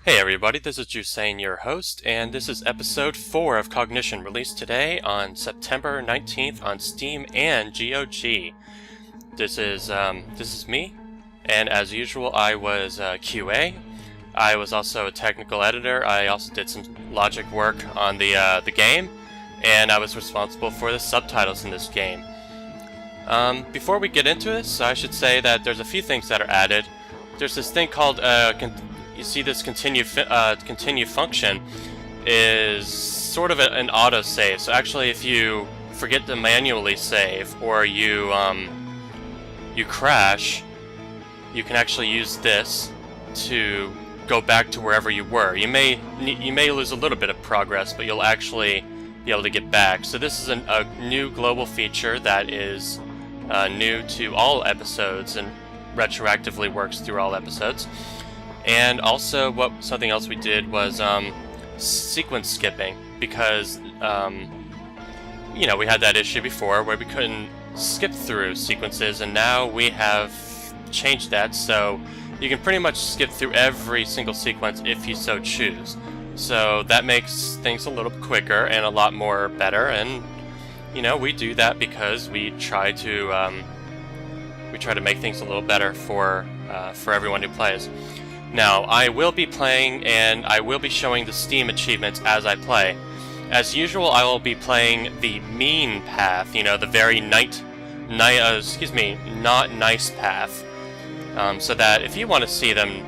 Hey everybody, this is Jusain, your host, and this is episode 4 of Cognition, released today on September 19th on Steam and GOG. This is me, and as usual I was QA. I was also a technical editor. I also did some logic work on the game, and I was responsible for the subtitles in this game. Before we get into this, I should say that there's a few things that are added. There's this thing called you see this continue function is sort of an autosave. So actually, if you forget to manually save or you crash, you can actually use this to go back to wherever you were. You may lose a little bit of progress, but you'll actually be able to get back. So this is a new global feature that is new to all episodes and retroactively works through all episodes. And also, something else we did was sequence skipping, because we had that issue before where we couldn't skip through sequences, and now we have changed that, so you can pretty much skip through every single sequence if you so choose. So that makes things a little quicker and a lot more better, and we do that because we try to make things a little better for everyone who plays. Now, I will be playing, and I will be showing the Steam achievements as I play. As usual, I will be playing the mean path, the very not nice path, so that if you want to see them,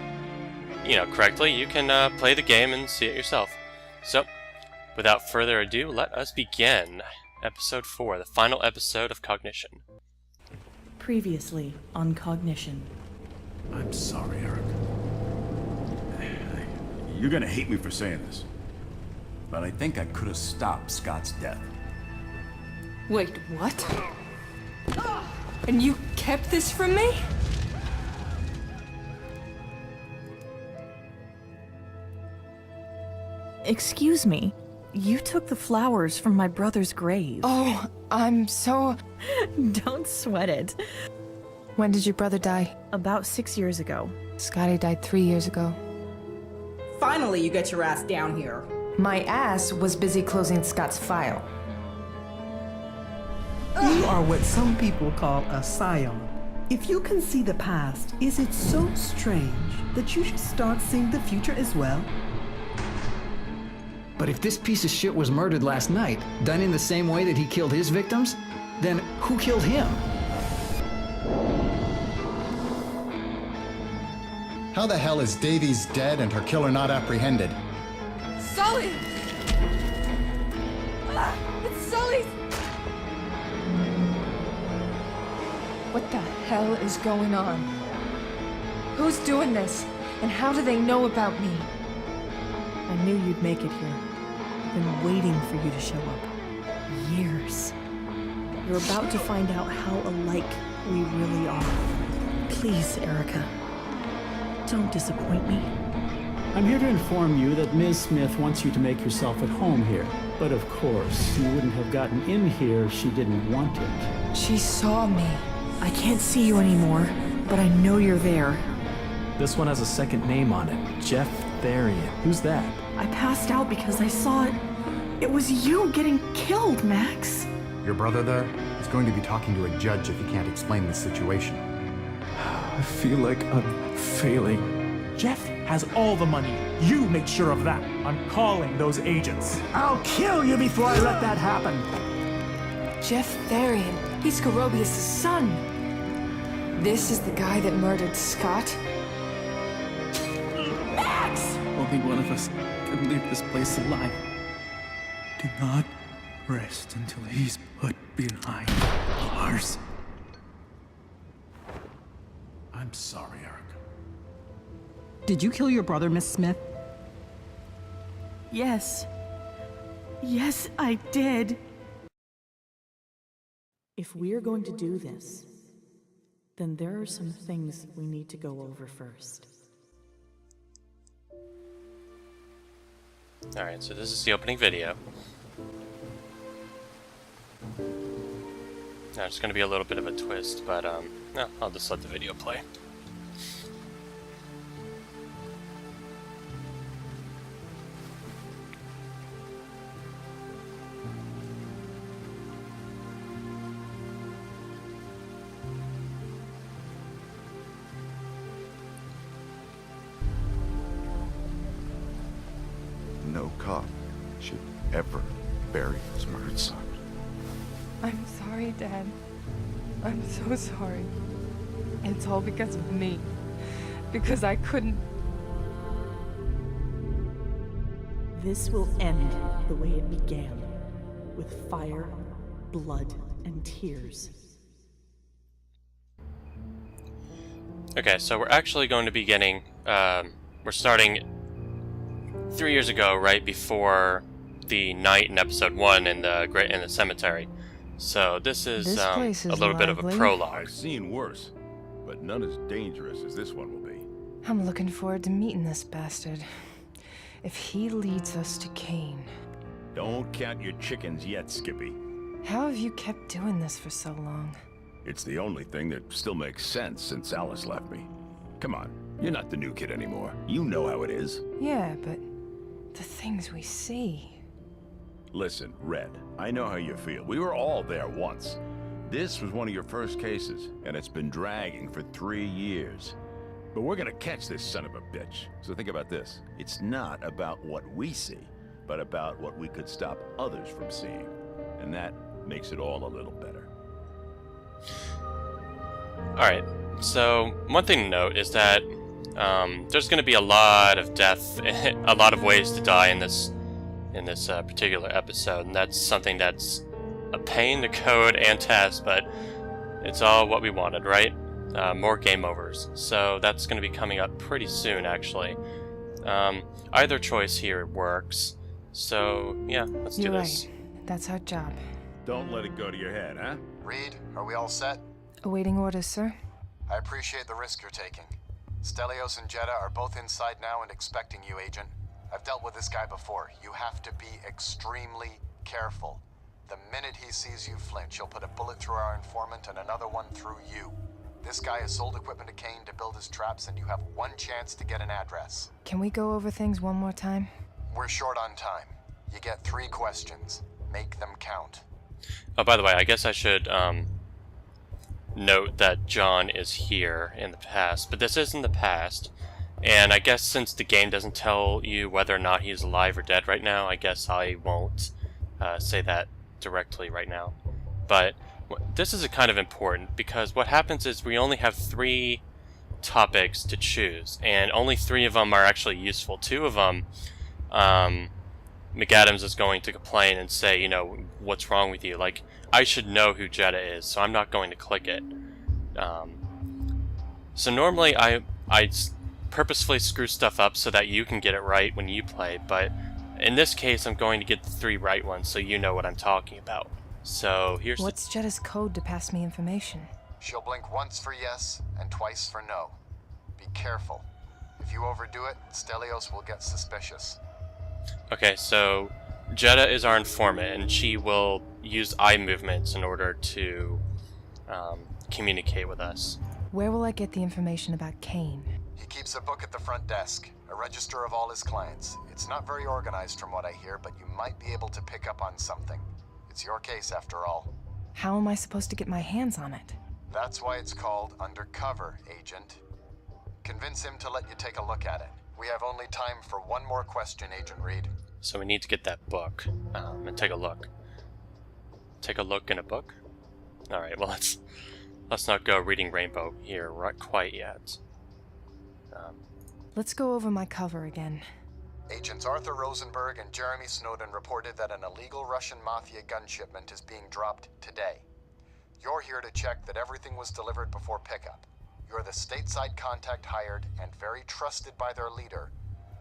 correctly, you can play the game and see it yourself. So, without further ado, let us begin. Episode 4, the final episode of Cognition. Previously on Cognition. I'm sorry, Eric. You're gonna hate me for saying this, but I think I could have stopped Scott's death. Wait, what? And you kept this from me? Excuse me, you took the flowers from my brother's grave. Oh, I'm so... Don't sweat it. When did your brother die? About 6 years ago. Scotty died 3 years ago. Finally, you get your ass down here. My ass was busy closing Scott's file. You are what some people call a scion. If you can see the past, is it so strange that you should start seeing the future as well? But if this piece of shit was murdered last night, done in the same way that he killed his victims, then who killed him? How the hell is Davies dead and her killer not apprehended? Sully! It's Sully's! What the hell is going on? Who's doing this? And how do they know about me? I knew you'd make it here. I've been waiting for you to show up. Years. You're about to find out how alike we really are. Please, Erica. Don't disappoint me. I'm here to inform you that Ms. Smith wants you to make yourself at home here. But of course, you wouldn't have gotten in here if she didn't want it. She saw me. I can't see you anymore, but I know you're there. This one has a second name on it. Jeff Therian. Who's that? I passed out because I saw it. It was you getting killed, Max. Your brother there is going to be talking to a judge if he can't explain the situation. I feel like I'm failing. Jeff has all the money. You make sure of that. I'm calling those agents. I'll kill you before I let that happen. Jeff Therian. He's Gorobius' son. This is the guy that murdered Scott? Max! Only one of us can leave this place alive. Do not rest until he's put behind bars. I'm sorry, Eric. Did you kill your brother, Miss Smith? Yes. Yes, I did. If we're going to do this, then there are some things we need to go over first. Alright, so this is the opening video. Now, it's going to be a little bit of a twist, but no, I'll just let the video play. cop should ever bury his murdered son. I'm sorry, Dad. I'm so sorry. It's all because of me. Because I couldn't... This will end the way it began, with fire, blood, and tears. Okay, so we're actually going to be getting, we're starting 3 years ago, right before the night in episode 1 in the cemetery. So this is, a little bit of a prologue. I've seen worse, but none as dangerous as this one will be. I'm looking forward to meeting this bastard. If he leads us to Kane. Don't count your chickens yet, Skippy. How have you kept doing this for so long? It's the only thing that still makes sense since Alice left me. Come on, you're not the new kid anymore. You know how it is. Yeah, but the things we see... Listen, Red, I know how you feel. We were all there once. This was one of your first cases, and it's been dragging for 3 years. But we're gonna catch this son of a bitch. So think about this. It's not about what we see, but about what we could stop others from seeing. And that makes it all a little better. Alright, so one thing to note is that there's going to be a lot of death, a lot of ways to die in this particular episode, and that's something that's a pain to code and test, but it's all what we wanted, right? More game overs. So that's going to be coming up pretty soon, actually. Either choice here works. So, yeah, let's do this. You're right. That's our job. Don't let it go to your head, huh? Reed, are we all set? Awaiting orders, sir. I appreciate the risk you're taking. Stelios and Jeddah are both inside now and expecting you, Agent. I've dealt with this guy before. You have to be extremely careful. The minute he sees you flinch, he'll put a bullet through our informant and another one through you. This guy has sold equipment to Kane to build his traps, and you have one chance to get an address. Can we go over things one more time? We're short on time. You get 3 questions. Make them count. Oh, by the way, I guess I should note that John is here in the past, but this is in the past, and I guess since the game doesn't tell you whether or not he's alive or dead right now, I guess I won't say that directly right now. But this is kind of important, because what happens is we only have 3 topics to choose, and only 3 of them are actually useful. 2 of them, McAdams is going to complain and say, you know, what's wrong with you? Like, I should know who Jeddah is, so I'm not going to click it. So normally I purposefully screw stuff up so that you can get it right when you play, but in this case I'm going to get the 3 right ones so you know what I'm talking about. So here's... What's Jeddah's code to pass me information? She'll blink once for yes and twice for no. Be careful. If you overdo it, Stelios will get suspicious. Okay, so Jeddah is our informant, and she will use eye movements in order to communicate with us. Where will I get the information about Kane? He keeps a book at the front desk, a register of all his clients. It's not very organized from what I hear, but you might be able to pick up on something. It's your case after all. How am I supposed to get my hands on it? That's why it's called Undercover, Agent. Convince him to let you take a look at it. We have only time for one more question, Agent Reed. So we need to get that book and take a look. Take a look in a book? Alright, well let's not go reading Rainbow here right quite yet. Let's go over my cover again. Agents Arthur Rosenberg and Jeremy Snowden reported that an illegal Russian mafia gun shipment is being dropped today. You're here to check that everything was delivered before pickup. You're the stateside contact hired and very trusted by their leader,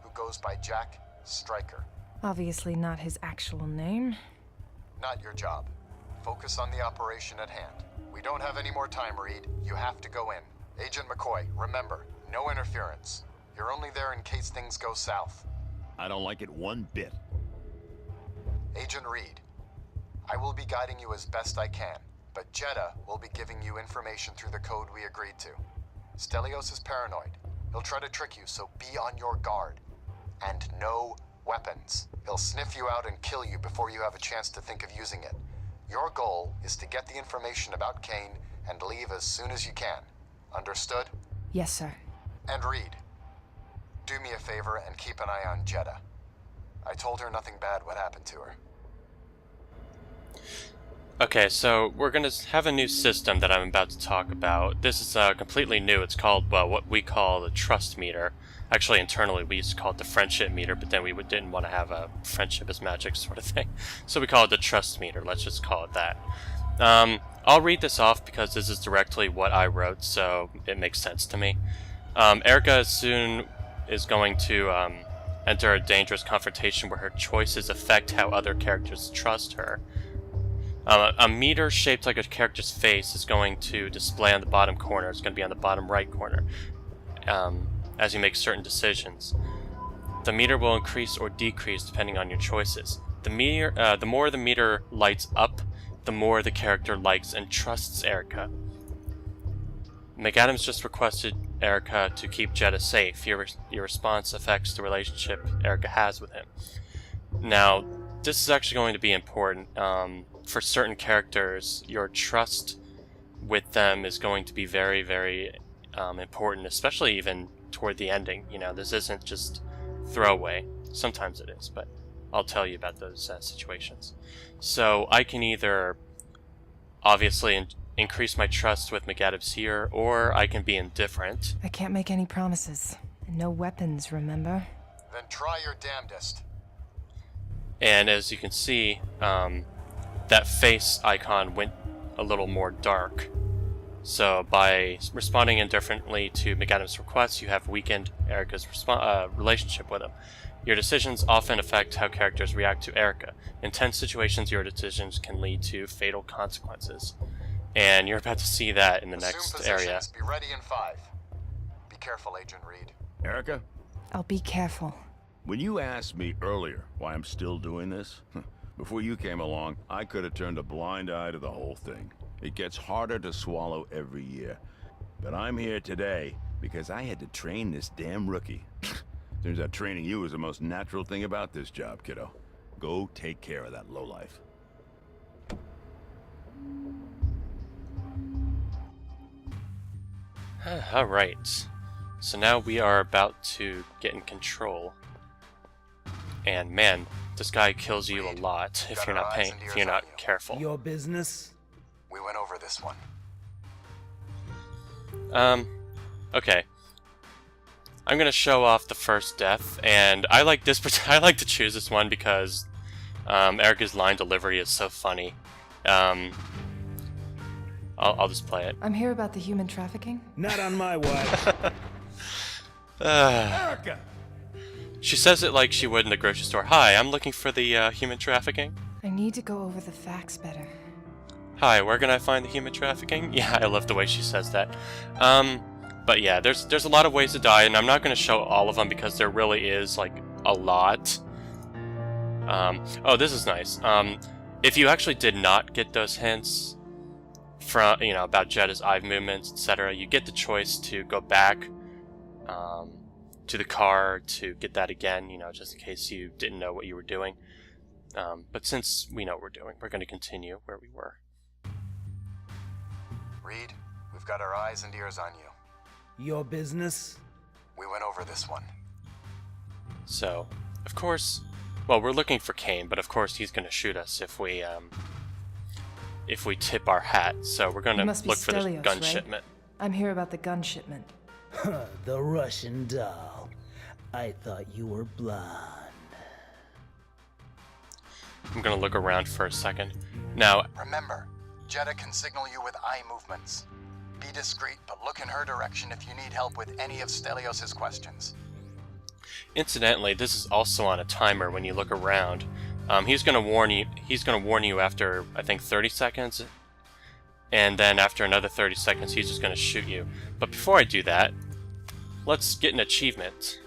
who goes by Jack Stryker. Obviously not his actual name. Not your job. Focus on the operation at hand. We don't have any more time, Reed. You have to go in. Agent McCoy, remember, no interference. You're only there in case things go south. I don't like it one bit. Agent Reed, I will be guiding you as best I can, but Jeddah will be giving you information through the code we agreed to. Stelios is paranoid. He'll try to trick you, so be on your guard. And no weapons. He'll sniff you out and kill you before you have a chance to think of using it. Your goal is to get the information about Kane and leave as soon as you can. Understood? Yes, sir. And Reed, do me a favor and keep an eye on Jeddah. I told her nothing bad would happen to her. Okay, so we're going to have a new system that I'm about to talk about. This is completely new. It's called, well, what we call the trust meter. Actually, internally, we used to call it the friendship meter, but then we didn't want to have a friendship is magic sort of thing. So we call it the trust meter. Let's just call it that. I'll read this off because this is directly what I wrote, so it makes sense to me. Erica soon is going to enter a dangerous confrontation where her choices affect how other characters trust her. A meter shaped like a character's face is going to display on the bottom corner. It's going to be on the bottom right corner as you make certain decisions. The meter will increase or decrease depending on your choices. The more the meter lights up, the more the character likes and trusts Erica. McAdams just requested Erica to keep Jetta safe. Your response affects the relationship Erica has with him. Now, this is actually going to be important. For certain characters, your trust with them is going to be very, very important, especially even toward the ending. You know, this isn't just throwaway. Sometimes it is, but I'll tell you about those situations. So I can either obviously increase my trust with McAdams here, or I can be indifferent. I can't make any promises. And no weapons, remember? Then try your damnedest. And as you can see, that face icon went a little more dark. So by responding indifferently to McAdams' requests, you have weakened Erica's relationship with him. Your decisions often affect how characters react to Erica. In tense situations, your decisions can lead to fatal consequences. And you're about to see that in the next area. Be ready in 5. Be careful, Agent Reed. Erica? I'll be careful. When you asked me earlier why I'm still doing this, before you came along, I could have turned a blind eye to the whole thing. It gets harder to swallow every year. But I'm here today because I had to train this damn rookie. Turns out training you is the most natural thing about this job, kiddo. Go take care of that lowlife. Alright. So now we are about to get in control. And man, this guy kills you a lot if you're not careful. Your business? We went over this one. Okay. I'm gonna show off the first death, and I like this. I like to choose this one because Erica's line delivery is so funny. I'll just play it. I'm here about the human trafficking. Not on my watch. Erica! She says it like she would in the grocery store. Hi, I'm looking for the human trafficking. I need to go over the facts better. Hi, where can I find the human trafficking? Yeah, I love the way she says that. But yeah, there's a lot of ways to die, and I'm not going to show all of them because there really is, like, a lot. Oh, this is nice. If you actually did not get those hints from, you know, about Jetta's eye movements, etc., you get the choice to go back to the car to get that again, you know, just in case you didn't know what you were doing. But since we know what we're doing, we're going to continue where we were. Reed, we've got our eyes and ears on you. Your business? We went over this one. So, of course, well, we're looking for Kane, but of course he's going to shoot us if we tip our hat. So we're going to look for this gun shipment. I'm here about the gun shipment. The Russian doll. I thought you were blonde. I'm going to look around for a second. Now, remember, Jetta can signal you with eye movements. Be discreet, but look in her direction if you need help with any of Stelios' questions. Incidentally, this is also on a timer when you look around. He's going to warn you. He's going to warn you after, I think, 30 seconds, and then after another 30 seconds, he's just going to shoot you. But before I do that, let's get an achievement.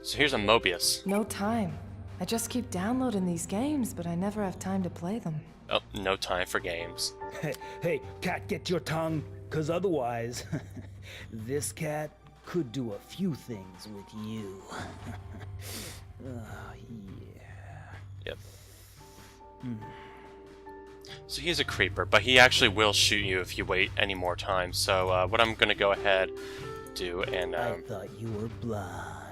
So here's a Mobius. No time. I just keep downloading these games, but I never have time to play them. Oh, no time for games. Hey, cat, get your tongue, because otherwise, this cat could do a few things with you. Oh, yeah. Yep. So he's a creeper, but he actually will shoot you if you wait any more time. So what I'm going to go ahead do and... I thought you were blonde.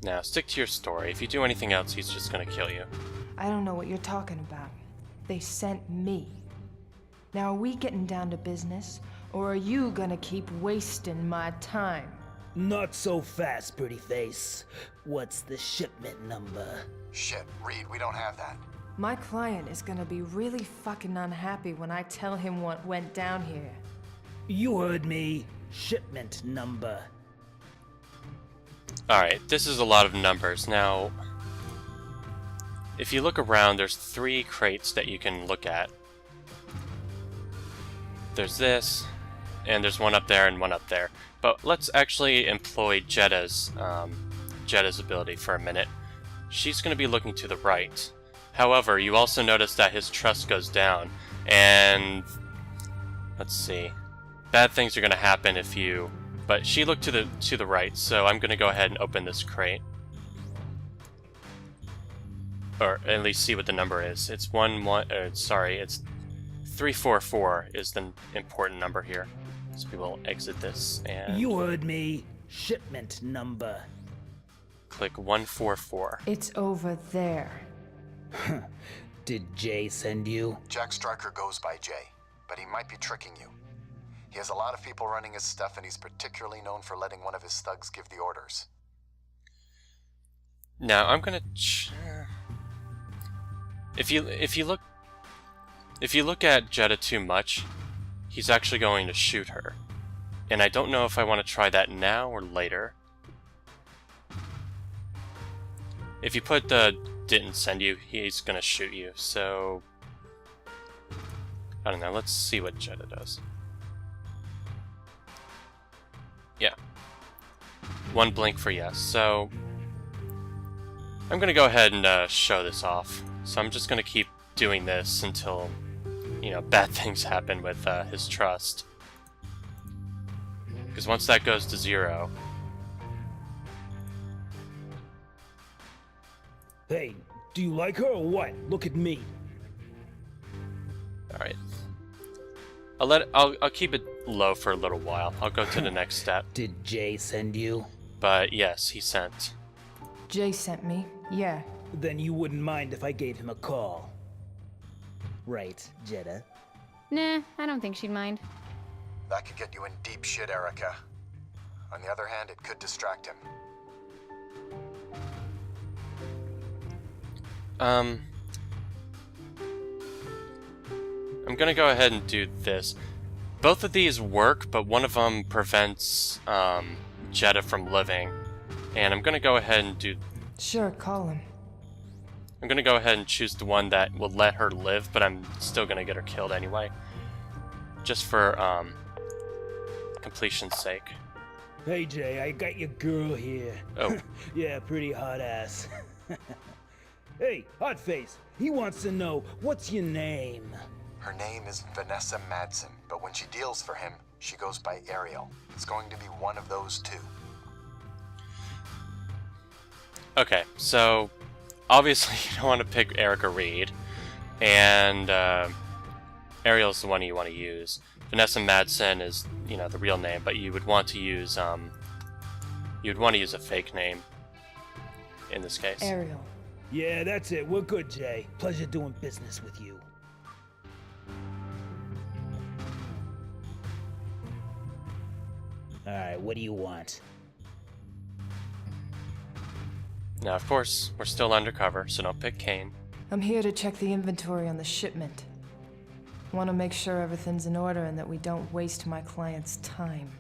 Now, stick to your story. If you do anything else, he's just gonna kill you. I don't know what you're talking about. They sent me. Now, are we getting down to business, or are you gonna keep wasting my time? Not so fast, pretty face. What's the shipment number? Shit, Reed, we don't have that. My client is gonna be really fucking unhappy when I tell him what went down here. You heard me. Shipment number. Alright, this is a lot of numbers. Now, if you look around, there's 3 crates that you can look at. There's this, and there's one up there and one up there. But let's actually employ Jetta's ability for a minute. She's going to be looking to the right. However, you also notice that his trust goes down, and let's see. Bad things are going to happen if you... But she looked to the right, so I'm going to go ahead and open this crate. Or at least see what the number is. It's 344 is the important number here. So we will exit this and... You heard me. Shipment number. Click 144. It's over there. Did Jay send you? Jack Stryker goes by Jay, but he might be tricking you. He has a lot of people running his stuff, and he's particularly known for letting one of his thugs give the orders. Now I'm gonna. If you look at Jetta too much, he's actually going to shoot her, and I don't know if I want to try that now or later. If you put the didn't send you, he's gonna shoot you. So I don't know. Let's see what Jetta does. Yeah. 1 blink for yes. So I'm gonna go ahead and show this off. So I'm just gonna keep doing this until, you know, bad things happen with his trust. Because once that goes to 0... Hey, do you like her or what? Look at me. Alright. I'll keep it low for a little while. I'll go to the next step. Did Jay send you? But yes, he sent. Jay sent me, yeah. Then you wouldn't mind if I gave him a call. Right, Jetta? Nah, I don't think she'd mind. That could get you in deep shit, Erica. On the other hand, it could distract him. I'm gonna go ahead and do this. Both of these work, but one of them prevents Jetta from living. And I'm gonna go ahead and do... Sure, call him. I'm gonna go ahead and choose the one that will let her live, but I'm still gonna get her killed anyway. Just for completion's sake. Hey Jay, I got your girl here. Oh. Yeah, pretty hot ass. Hey, hot face. He wants to know, what's your name? Her name is Vanessa Madsen, but when she deals for him, she goes by Ariel. It's going to be one of those two. Okay, so obviously you don't want to pick Erica Reed, and Ariel's the one you want to use. Vanessa Madsen is, you know, the real name, but you would want to use a fake name in this case. Ariel. Yeah, that's it. We're good, Jay. Pleasure doing business with you. Alright, what do you want? Now, of course, we're still undercover, so don't pick Kane. I'm here to check the inventory on the shipment. Want to make sure everything's in order and that we don't waste my client's time.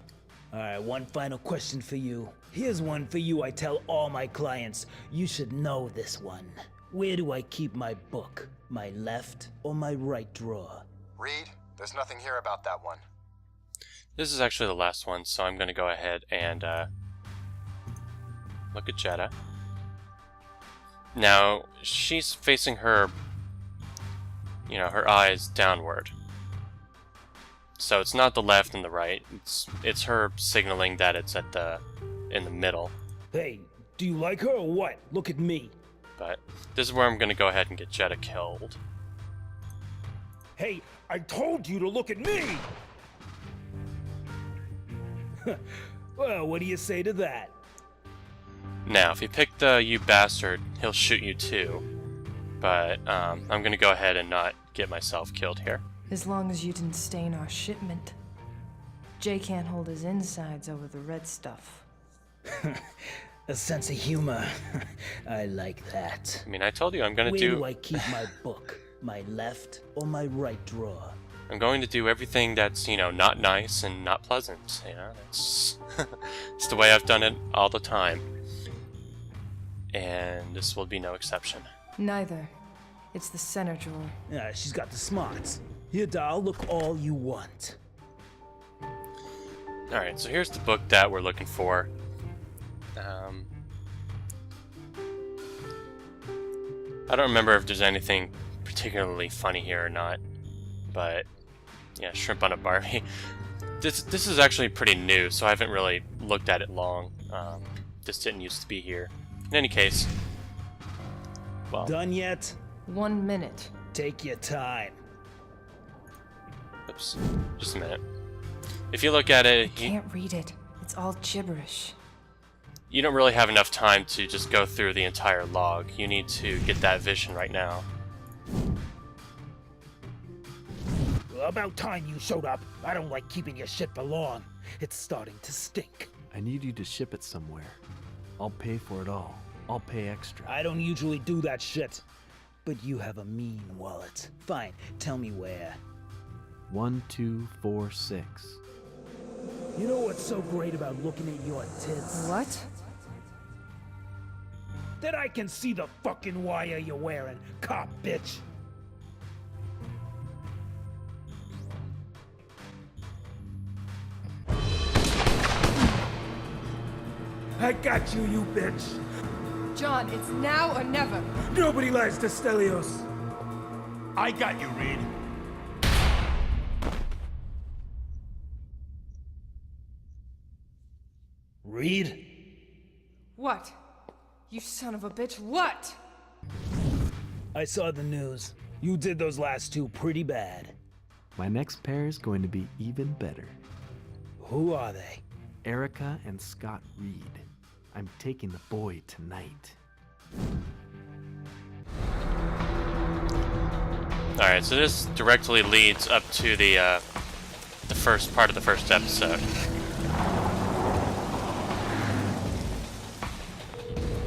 Alright, one final question for you. Here's one for you I tell all my clients. You should know this one. Where do I keep my book? My left or my right drawer? Reed, there's nothing here about that one. This is actually the last one, so I'm going to go ahead and look at Jetta. Now, she's facing her, you know, her eyes downward. So it's not the left and the right. It's her signaling that it's at in the middle. Hey, do you like her or what? Look at me. But this is where I'm going to go ahead and get Jetta killed. Hey, I told you to look at me! Well, what do you say to that? Now, if you pick the "you bastard," he'll shoot you too. But I'm gonna go ahead and not get myself killed here. As long as you didn't stain our shipment. Jay can't hold his insides over the red stuff. A sense of humor. I like that. I mean, I told you I'm gonna Where do... do I keep my book? My left or my right drawer? I'm going to do everything that's, you know, not nice and not pleasant. You know, that's it's the way I've done it all the time. And this will be no exception. Neither. It's the center drawer. Yeah, she's got the smarts. Here, doll, look all you want. Alright, so here's the book that we're looking for. I don't remember if there's anything particularly funny here or not, but yeah, shrimp on a Barbie. This is actually pretty new, so I haven't really looked at it long. This didn't used to be here. In any case, well... Done yet? 1 minute. Take your time. Oops, just a minute. If you look at it... I can't read it. It's all gibberish. You don't really have enough time to just go through the entire log. You need to get that vision right now. Well, about time you showed up. I don't like keeping your shit for long. It's starting to stink. I need you to ship it somewhere. I'll pay for it all. I'll pay extra. I don't usually do that shit. But you have a mean wallet. Fine, tell me where. 1246. You know what's so great about looking at your tits? What? That I can see the fucking wire you're wearing, cop bitch. I got you, you bitch. John, it's now or never. Nobody lies to Stelios. I got you, Reed. Reed? What? You son of a bitch, what? I saw the news. You did those last two pretty bad. My next pair is going to be even better. Who are they? Erica and Scott Reed. I'm taking the boy tonight. Alright, so this directly leads up to the first part of the first episode.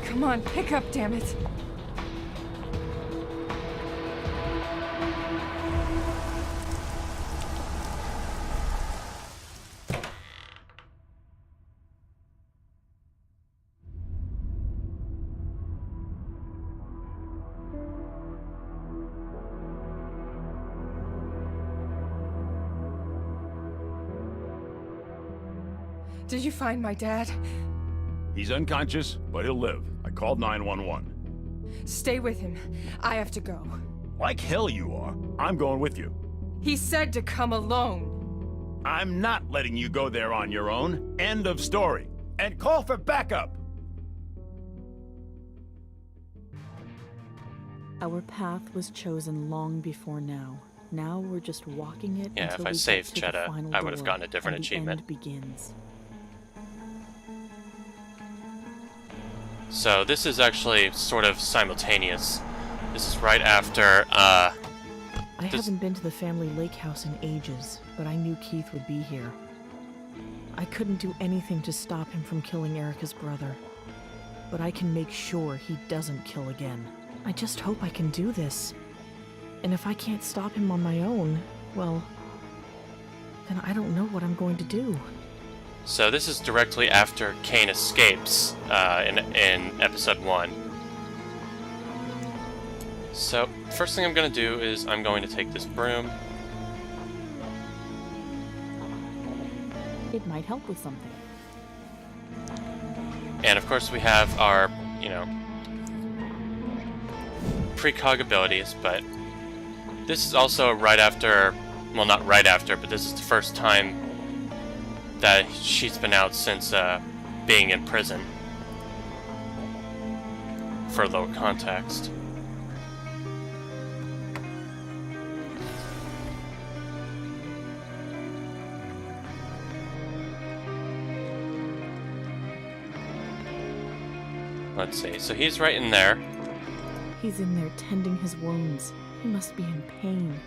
Come on, pick up, damn it. Did you find my dad? He's unconscious, but he'll live. I called 911. Stay with him. I have to go. Like hell you are. I'm going with you. He said to come alone. I'm not letting you go there on your own. End of story. And call for backup. Our path was chosen long before now. Now we're just walking it Yeah, until if I we saved get to the Jeddah, final I would have door, gotten a different and the achievement. end begins. So this is actually sort of simultaneous. This is right after, I haven't been to the family lake house in ages, but I knew Keith would be here. I couldn't do anything to stop him from killing Erica's brother, but I can make sure he doesn't kill again. I just hope I can do this. And if I can't stop him on my own, well, then I don't know what I'm going to do. So this is directly after Kane escapes in episode 1. So first thing I'm going to do is I'm going to take this broom. It might help with something. And of course we have our, you know, precog abilities, but this is also right after, well, not right after, but this is the first time that she's been out since being in prison. For a little context. let's see. So he's right in there. He's in there tending his wounds. He must be in pain.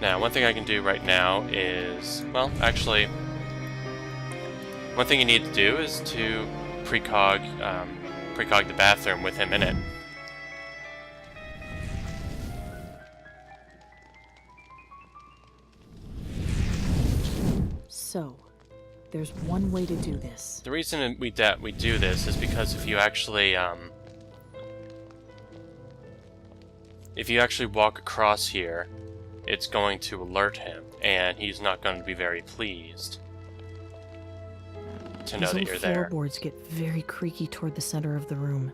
Now, one thing I can do right now is... Well, actually... One thing you need to do is to precog the bathroom with him in it. So, there's one way to do this. The reason we do this is because if you actually walk across here, it's going to alert him, and he's not going to be very pleased to know that you're there. These old floorboards get very creaky toward the center of the room.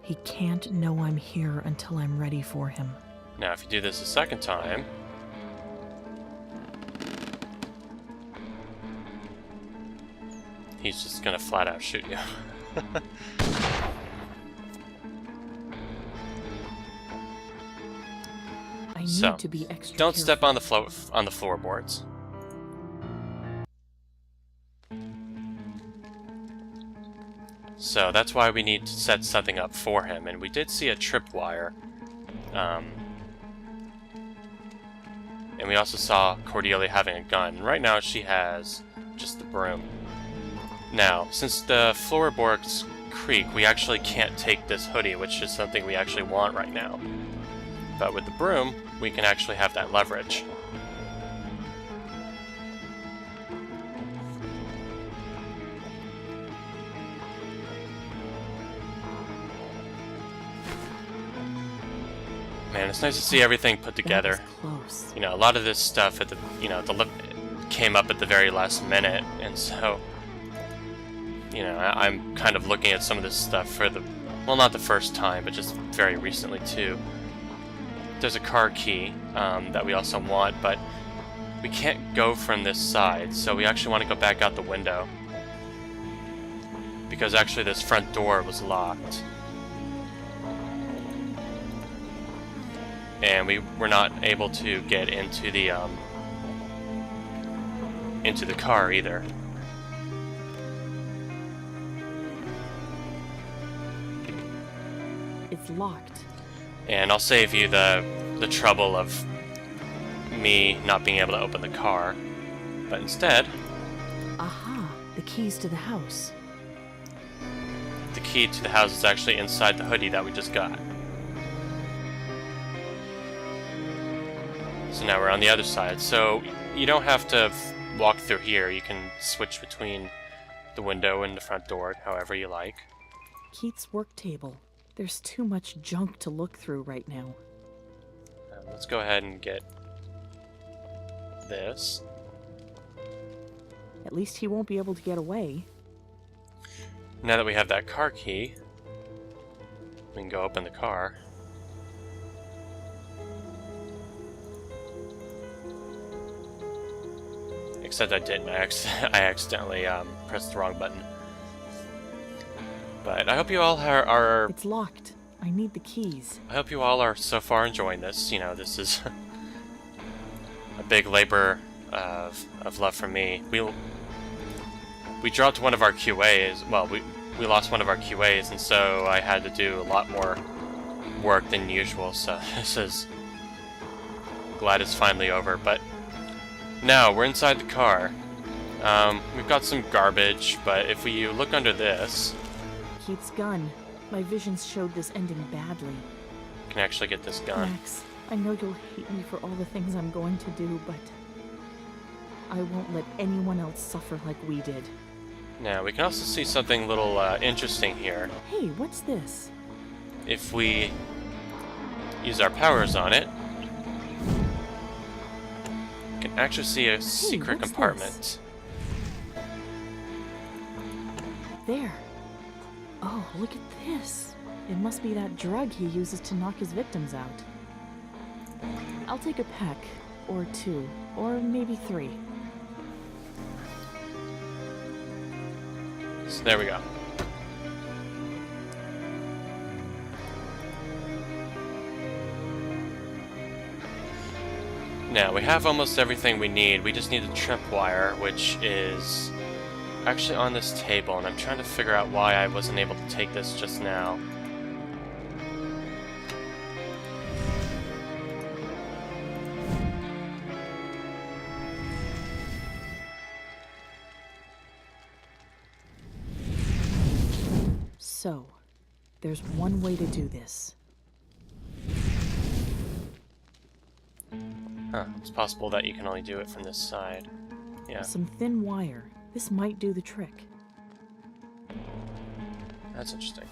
He can't know I'm here until I'm ready for him. Now, if you do this a second time, he's just gonna flat out shoot you. I need to be extra don't careful. step on the floorboards. So that's why we need to set something up for him, and we did see a tripwire. And we also saw Cordelia having a gun. Right now she has just the broom. Now, since the floorboards creak, we actually can't take this hoodie, which is something we actually want right now. But with the broom, we can actually have that leverage. Man, it's nice to see everything put together. Close. You know, a lot of this stuff at the, came up at the very last minute, and so, you know, I'm kind of looking at some of this stuff for the, well, not the first time, but just very recently too. There's a car key that we also want, but we can't go from this side, so we actually want to go back out the window. Because actually this front door was locked. And we were not able to get into the car either. It's locked. And I'll save you the trouble of me not being able to open the car. But instead... Aha! The keys to the house. The key to the house is actually inside the hoodie that we just got. So now we're on the other side. So you don't have to walk through here. You can switch between the window and the front door however you like. Keith's work table. There's too much junk to look through right now. Let's go ahead and get this. At least he won't be able to get away. Now that we have that car key, we can go open the car. Except I didn't. I accidentally pressed the wrong button. But I hope you all are... It's locked. I need the keys. I hope you all are so far enjoying this. You know, this is a big labor of love for me. We dropped one of our QAs. Well, we lost one of our QAs, and so I had to do a lot more work than usual. So this is... glad it's finally over. But now we're inside the car. We've got some garbage, but if we look under this... Keith's gun. My visions showed this ending badly. We can actually get this gun. Max, I know you'll hate me for all the things I'm going to do, but I won't let anyone else suffer like we did. Now, we can also see something a little interesting here. Hey, what's this? If we use our powers on it, we can actually see a secret compartment. There. Oh, look at this. It must be that drug he uses to knock his victims out. I'll take a peck, or two, or maybe 3. So there we go. Now, we have almost everything we need. We just need a tripwire, which is actually on this table, and I'm trying to figure out why I wasn't able to take this just now. So, there's one way to do this. Huh, it's possible that you can only do it from this side. Yeah. Some thin wire. This might do the trick. That's interesting.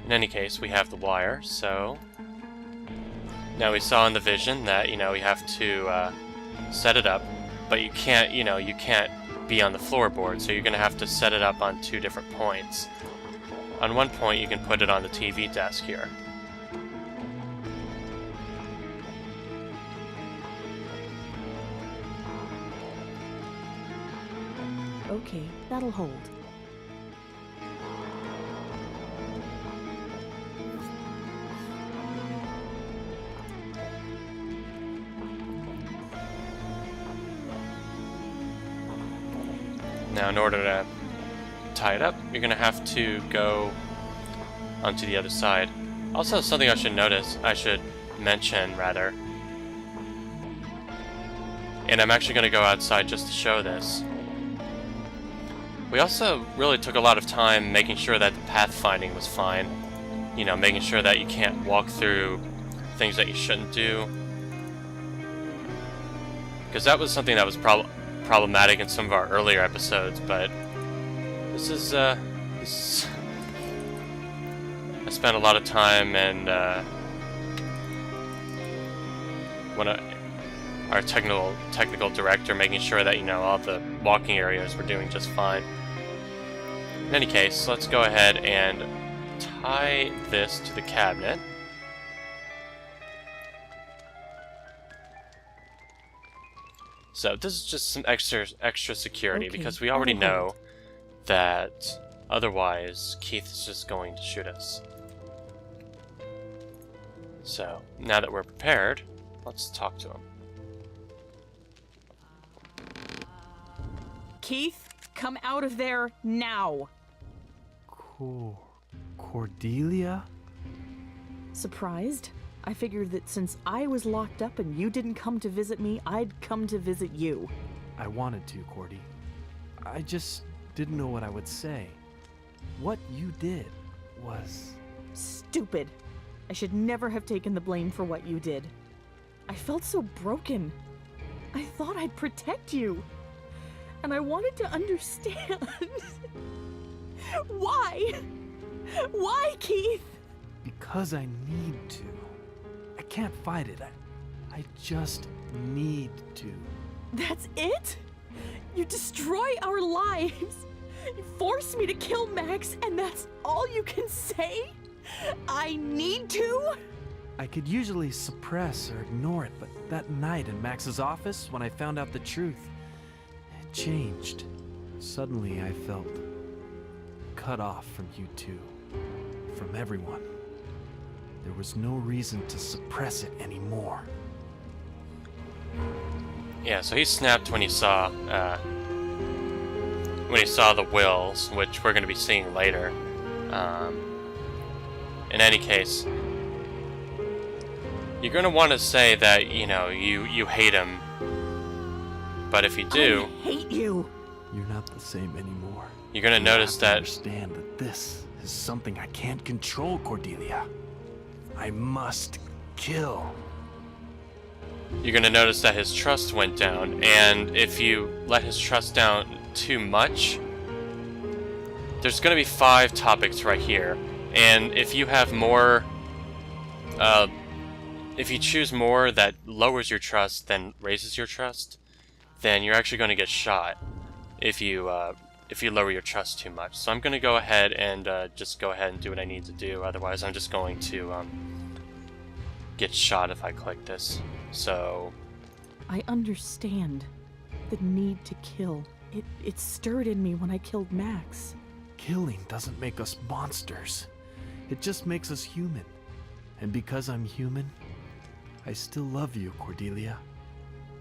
In any case, we have the wire, so... Now we saw in the vision that, you know, we have to set it up, but you can't, you know, you can't be on the floorboard, so you're going to have to set it up on 2 different points. On one point, you can put it on the TV desk here. Okay, that'll hold. Now, in order to tie it up, you're going to have to go onto the other side. Also, something I should mention, rather. And I'm actually going to go outside just to show this. We also really took a lot of time making sure that the pathfinding was fine. You know, making sure that you can't walk through things that you shouldn't do. Because that was something that was problematic in some of our earlier episodes, but this is, I spent a lot of time and, our technical director making sure that, you know, all the walking areas were doing just fine. In any case, let's go ahead and tie this to the cabinet. So this is just some extra security, Okay, because we already that'll know hold. that otherwise Keith is just going to shoot us. So now that we're prepared, let's talk to him. Keith, come out of there now! Cordelia? Surprised? I figured that since I was locked up and you didn't come to visit me, I'd come to visit you. I wanted to, Cordy. I just didn't know what I would say. What you did was... Stupid. I should never have taken the blame for what you did. I felt so broken. I thought I'd protect you. And I wanted to understand. Why? Why, Keith? Because I need to. I can't fight it. I just need to. That's it? You destroy our lives. You force me to kill Max, and that's all you can say? I need to? I could usually suppress or ignore it, but that night in Max's office, when I found out the truth, it changed. Suddenly I felt cut off from you two, from everyone. There was no reason to suppress it anymore. Yeah, so he snapped when he saw the wills, which we're going to be seeing later. In any case, you're going to want to say that, you know, you hate him. But if you do... I hate you! You're not the same anymore. You're going to notice that... understand that this is something I can't control, Cordelia. I must kill. You're going to notice that his trust went down, and if you let his trust down too much, there's going to be 5 topics right here, and if you have more, if you choose more that lowers your trust than raises your trust, then you're actually going to get shot if you lower your trust too much. So I'm going to go ahead and just go ahead and do what I need to do, otherwise I'm just going to get shot if I click this. So... I understand the need to kill. It stirred in me when I killed Max. Killing doesn't make us monsters. It just makes us human. And because I'm human, I still love you, Cordelia.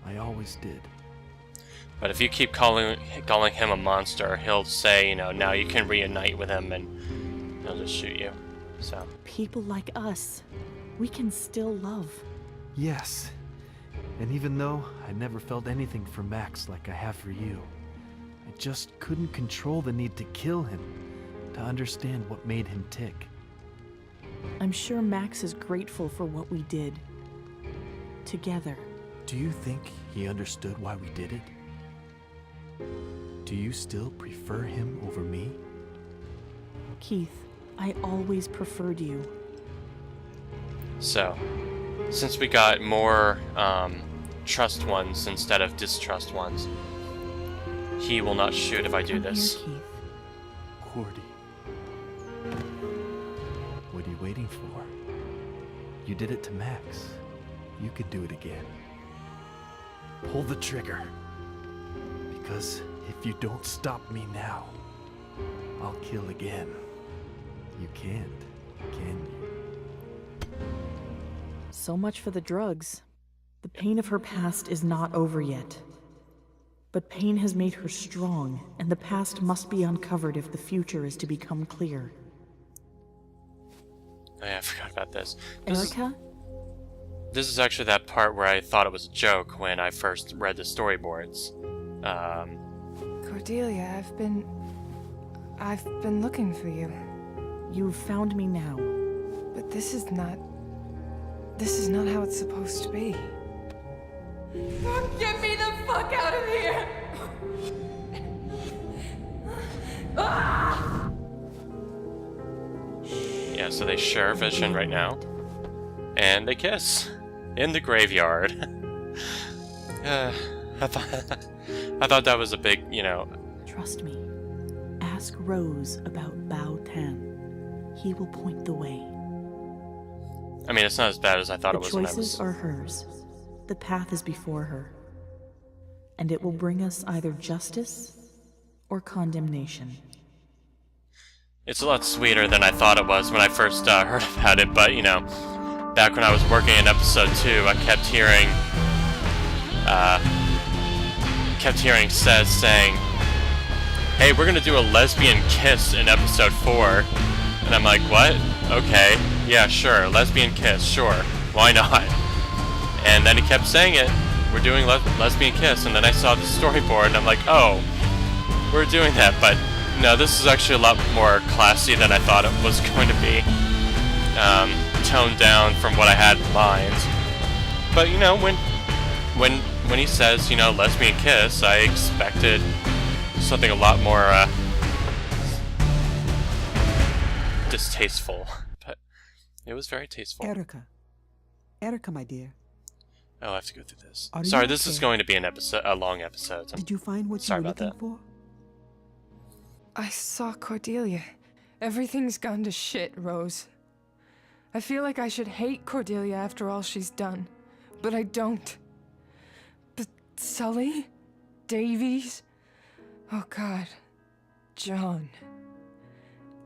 I always did. But if you keep calling him a monster, he'll say, you know, now you can reunite with him, and he'll just shoot you. So People like us, we can still love. Yes. And even though I never felt anything for Max like I have for you, I just couldn't control the need to kill him, to understand what made him tick. I'm sure Max is grateful for what we did. Together. Do you think he understood why we did it? Do you still prefer him over me? Keith, I always preferred you. So, since we got more trust ones instead of distrust ones, he will not shoot if I do this. Here, Keith. Cordy. What are you waiting for? You did it to Max. You could do it again. Pull the trigger. Because if you don't stop me now, I'll kill again. You can't, can you? So much for the drugs. The pain of her past is not over yet. But pain has made her strong, and the past must be uncovered if the future is to become clear. Oh yeah, I forgot about this. Erica? This is actually that part where I thought it was a joke when I first read the storyboards. Cordelia, I've been looking for you. You've found me now. But this is not how it's supposed to be. Get me the fuck out of here! Yeah, so they share a vision right now. And they kiss. In the graveyard. I thought that was a big, you know... Trust me. Ask Rose about Bao Tan. He will point the way. I mean, it's not as bad as I thought it was when I was... The choices are hers. The path is before her. And it will bring us either justice or condemnation. It's a lot sweeter than I thought it was when I first heard about it, but, you know, back when I was working in episode 2, I kept hearing Sez saying, hey, we're gonna do a lesbian kiss in episode 4. And I'm like, what? Okay, yeah, sure, lesbian kiss, sure, why not? And then he kept saying it, we're doing lesbian kiss, and then I saw the storyboard, and I'm like, oh, we're doing that, but no, this is actually a lot more classy than I thought it was going to be. Toned down from what I had in mind. But, you know, when he says, you know, lesbian kiss, I expected something a lot more, distasteful. But it was very tasteful. Erica, my dear. Oh, I have to go through this. Are Sorry, you this is okay? going to be a long episode. Did you find what you were looking for? I saw Cordelia. Everything's gone to shit, Rose. I feel like I should hate Cordelia after all she's done, but I don't. But Sully? Davies? Oh God. John.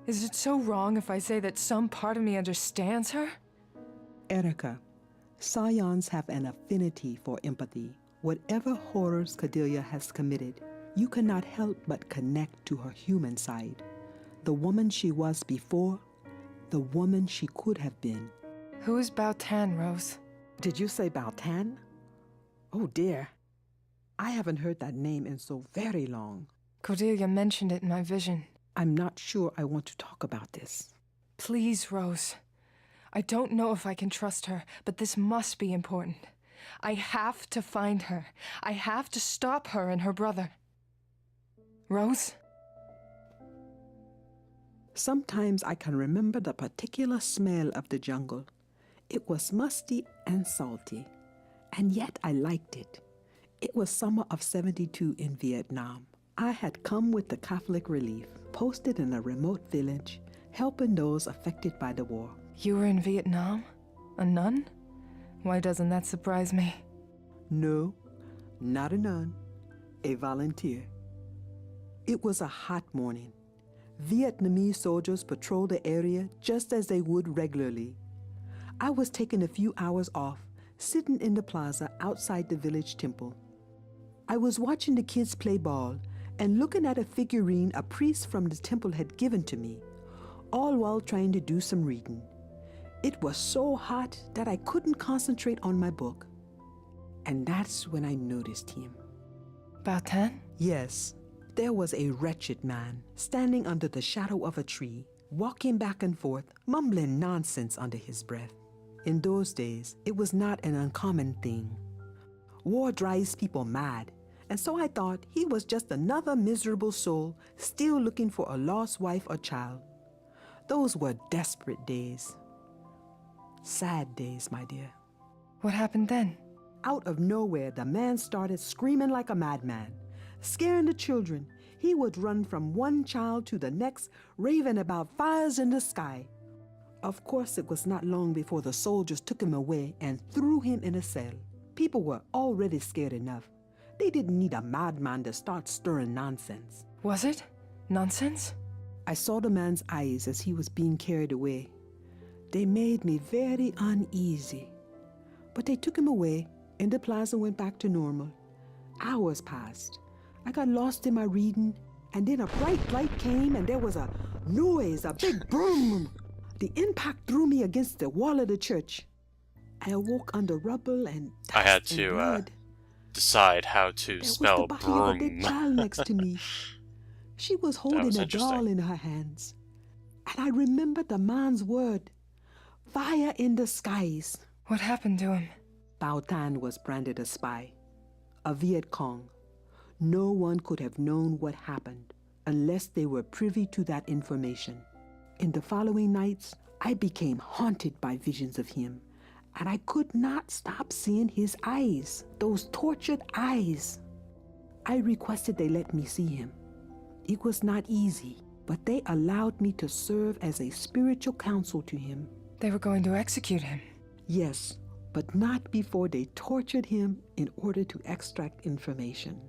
Is it so wrong if I say that some part of me understands her? Erica, Scions have an affinity for empathy. Whatever horrors Cordelia has committed, you cannot help but connect to her human side. The woman she was before, the woman she could have been. Who is Bao Tan, Rose? Did you say Bao Tan? Oh dear. I haven't heard that name in so very long. Cordelia mentioned it in my vision. I'm not sure I want to talk about this. Please, Rose. I don't know if I can trust her, but this must be important. I have to find her. I have to stop her and her brother. Rose? Sometimes I can remember the particular smell of the jungle. It was musty and salty, and yet I liked it. It was summer of '72 in Vietnam. I had come with the Catholic Relief, posted in a remote village, helping those affected by the war. You were in Vietnam? A nun? Why doesn't that surprise me? No, not a nun, a volunteer. It was a hot morning. Vietnamese soldiers patrolled the area just as they would regularly. I was taking a few hours off, sitting in the plaza outside the village temple. I was watching the kids play ball and looking at a figurine a priest from the temple had given to me, all while trying to do some reading. It was so hot that I couldn't concentrate on my book. And that's when I noticed him. Bautin? Yes, there was a wretched man standing under the shadow of a tree, walking back and forth, mumbling nonsense under his breath. In those days, it was not an uncommon thing. War drives people mad, and so I thought he was just another miserable soul still looking for a lost wife or child. Those were desperate days. Sad days, my dear. What happened then? Out of nowhere, the man started screaming like a madman, scaring the children. He would run from one child to the next, raving about fires in the sky. Of course, it was not long before the soldiers took him away and threw him in a cell. People were already scared enough. They didn't need a madman to start stirring nonsense. Was it? Nonsense? I saw the man's eyes as he was being carried away. They made me very uneasy. But they took him away, and the plaza went back to normal. Hours passed. I got lost in my reading, and then a bright light came, and there was a noise, a big boom. The impact threw me against the wall of the church. I awoke under rubble and dust I had and to blood. decide how to There spell was the body of a big broom. child next to me. She was holding was a interesting. doll in her hands. And I remembered the man's word, fire in the skies. What happened to him? Bautin was branded a spy, a Viet Cong. No one could have known what happened unless they were privy to that information. In the following nights, I became haunted by visions of him, and I could not stop seeing his eyes, those tortured eyes. I requested they let me see him. It was not easy, but they allowed me to serve as a spiritual counsel to him. They were going to execute him. Yes, but not before they tortured him in order to extract information.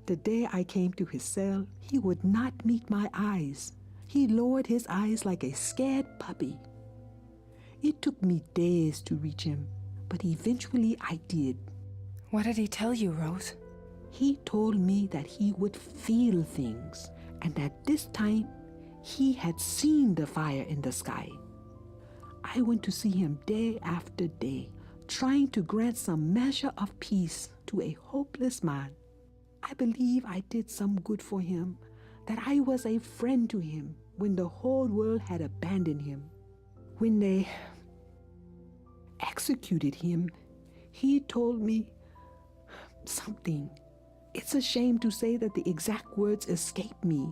The day I came to his cell, he would not meet my eyes. He lowered his eyes like a scared puppy. It took me days to reach him, but eventually I did. What did he tell you, Rose? He told me that he would feel things, and that this time he had seen the fire in the sky. I went to see him day after day, trying to grant some measure of peace to a hopeless man. I believe I did some good for him, that I was a friend to him when the whole world had abandoned him. When they executed him, he told me something. It's a shame to say that the exact words escape me.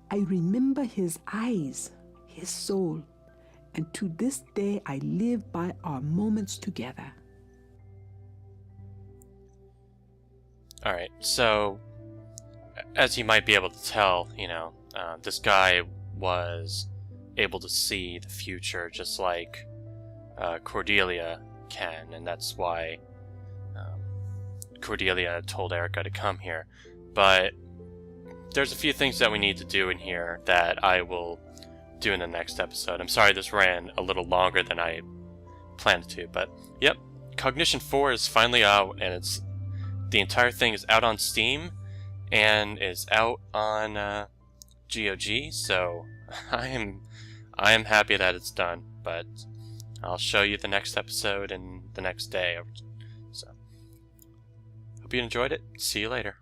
I remember his eyes, his soul, and to this day I live by our moments together. Alright, so, as you might be able to tell, this guy was able to see the future just like Cordelia can, and that's why Cordelia told Erica to come here. But there's a few things that we need to do in here that I will do in the next episode. I'm sorry this ran a little longer than I planned to, but yep, Cognition 4 is finally out, and the entire thing is out on Steam and is out on GOG, so I am happy that it's done, but I'll show you the next episode in the next day. So, hope you enjoyed it. See you later.